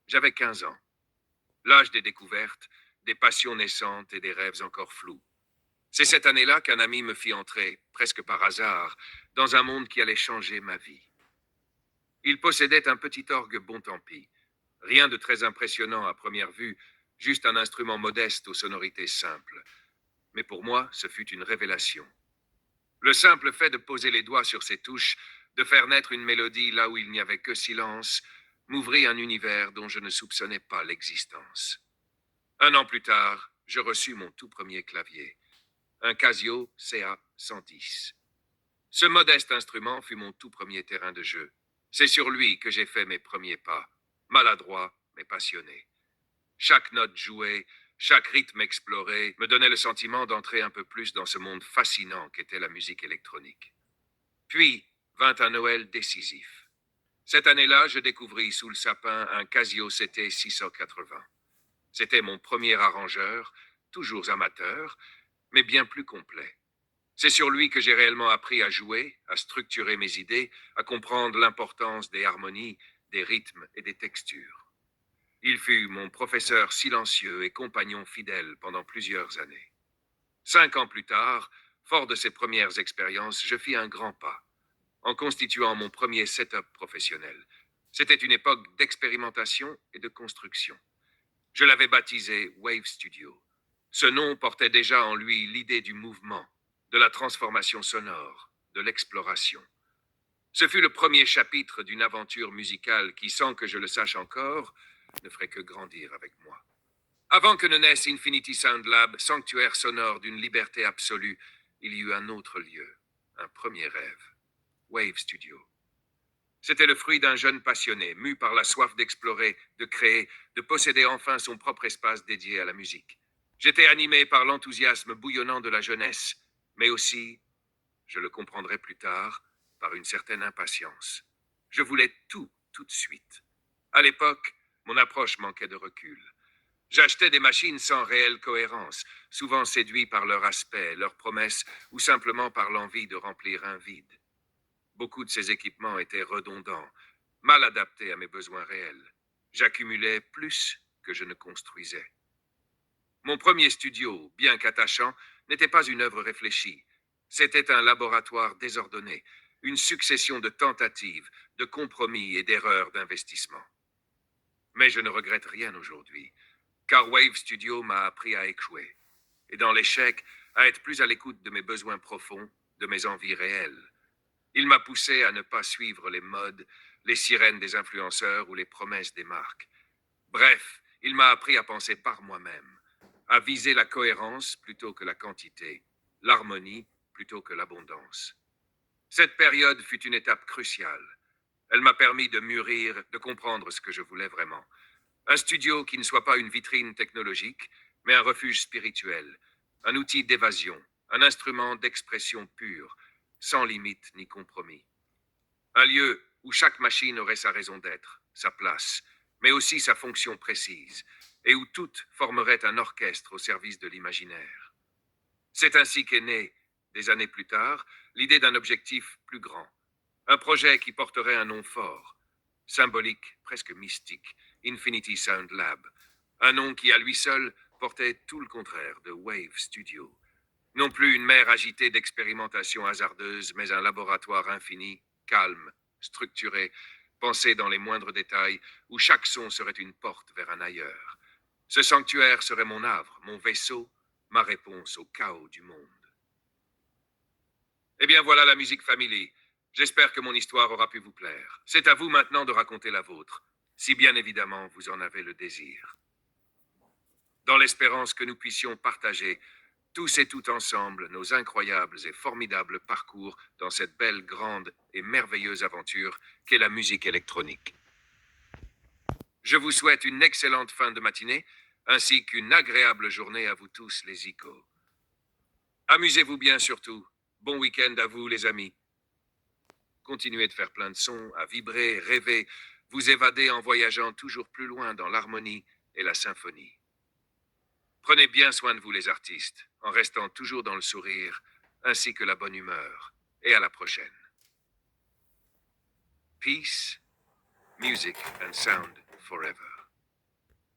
J'avais 15 ans. L'âge des découvertes, des passions naissantes et des rêves encore flous. C'est cette année-là qu'un ami me fit entrer, presque par hasard, dans un monde qui allait changer ma vie. Il possédait un petit orgue bon tant pis. Rien de très impressionnant à première vue, juste un instrument modeste aux sonorités simples. Mais pour moi, ce fut une révélation. Le simple fait de poser les doigts sur ces touches, de faire naître une mélodie là où il n'y avait que silence, m'ouvrit un univers dont je ne soupçonnais pas l'existence. 1 an plus tard, je reçus mon tout premier clavier, un Casio CA-110. Ce modeste instrument fut mon tout premier terrain de jeu. C'est sur lui que j'ai fait mes premiers pas, maladroits mais passionnés. Chaque note jouée, chaque rythme exploré me donnait le sentiment d'entrer un peu plus dans ce monde fascinant qu'était la musique électronique. Puis vint un Noël décisif. Cette année-là, je découvris sous le sapin un Casio CT 680. C'était mon premier arrangeur, toujours amateur, mais bien plus complet. C'est sur lui que j'ai réellement appris à jouer, à structurer mes idées, à comprendre l'importance des harmonies, des rythmes et des textures. Il fut mon professeur silencieux et compagnon fidèle pendant plusieurs années. 5 ans plus tard, fort de ces premières expériences, je fis un grand pas, en constituant mon premier setup professionnel. C'était une époque d'expérimentation et de construction. Je l'avais baptisé Wave Studio. Ce nom portait déjà en lui l'idée du mouvement, de la transformation sonore, de l'exploration. Ce fut le premier chapitre d'une aventure musicale qui, sans que je le sache encore, ne ferait que grandir avec moi. Avant que ne naisse Infinity Sound Lab, sanctuaire sonore d'une liberté absolue, il y eut un autre lieu, un premier rêve, Wave Studio. C'était le fruit d'un jeune passionné, mu par la soif d'explorer, de créer, de posséder enfin son propre espace dédié à la musique. J'étais animé par l'enthousiasme bouillonnant de la jeunesse, mais aussi, je le comprendrai plus tard, par une certaine impatience. Je voulais tout de suite. À l'époque, mon approche manquait de recul. J'achetais des machines sans réelle cohérence, souvent séduit par leur aspect, leurs promesses, ou simplement par l'envie de remplir un vide. Beaucoup de ces équipements étaient redondants, mal adaptés à mes besoins réels. J'accumulais plus que je ne construisais. Mon premier studio, bien qu'attachant, n'était pas une œuvre réfléchie. C'était un laboratoire désordonné, une succession de tentatives, de compromis et d'erreurs d'investissement. Mais je ne regrette rien aujourd'hui, car Wave Studio m'a appris à échouer. Et dans l'échec, à être plus à l'écoute de mes besoins profonds, de mes envies réelles. Il m'a poussé à ne pas suivre les modes, les sirènes des influenceurs ou les promesses des marques. Bref, il m'a appris à penser par moi-même, à viser la cohérence plutôt que la quantité, l'harmonie plutôt que l'abondance. Cette période fut une étape cruciale. Elle m'a permis de mûrir, de comprendre ce que je voulais vraiment. Un studio qui ne soit pas une vitrine technologique, mais un refuge spirituel, un outil d'évasion, un instrument d'expression pure, sans limite ni compromis. Un lieu où chaque machine aurait sa raison d'être, sa place, mais aussi sa fonction précise, et où toutes formeraient un orchestre au service de l'imaginaire. C'est ainsi qu'est née, des années plus tard, l'idée d'un objectif plus grand. Un projet qui porterait un nom fort, symbolique, presque mystique, Infinity Sound Lab. Un nom qui, à lui seul, portait tout le contraire de Wave Studio. Non plus une mer agitée d'expérimentations hasardeuses, mais un laboratoire infini, calme, structuré, pensé dans les moindres détails, où chaque son serait une porte vers un ailleurs. Ce sanctuaire serait mon havre, mon vaisseau, ma réponse au chaos du monde. Eh bien voilà la Music Family. J'espère que mon histoire aura pu vous plaire. C'est à vous maintenant de raconter la vôtre, si bien évidemment vous en avez le désir. Dans l'espérance que nous puissions partager, tous et tout ensemble, nos incroyables et formidables parcours dans cette belle, grande et merveilleuse aventure qu'est la musique électronique. Je vous souhaite une excellente fin de matinée, ainsi qu'une agréable journée à vous tous les icos. Amusez-vous bien surtout. Bon week-end à vous les amis. Continuez de faire plein de sons, à vibrer, rêver, vous évader en voyageant toujours plus loin dans l'harmonie et la symphonie. Prenez bien soin de vous les artistes, en restant toujours dans le sourire, ainsi que la bonne humeur. Et à la prochaine. Peace, music and sound forever.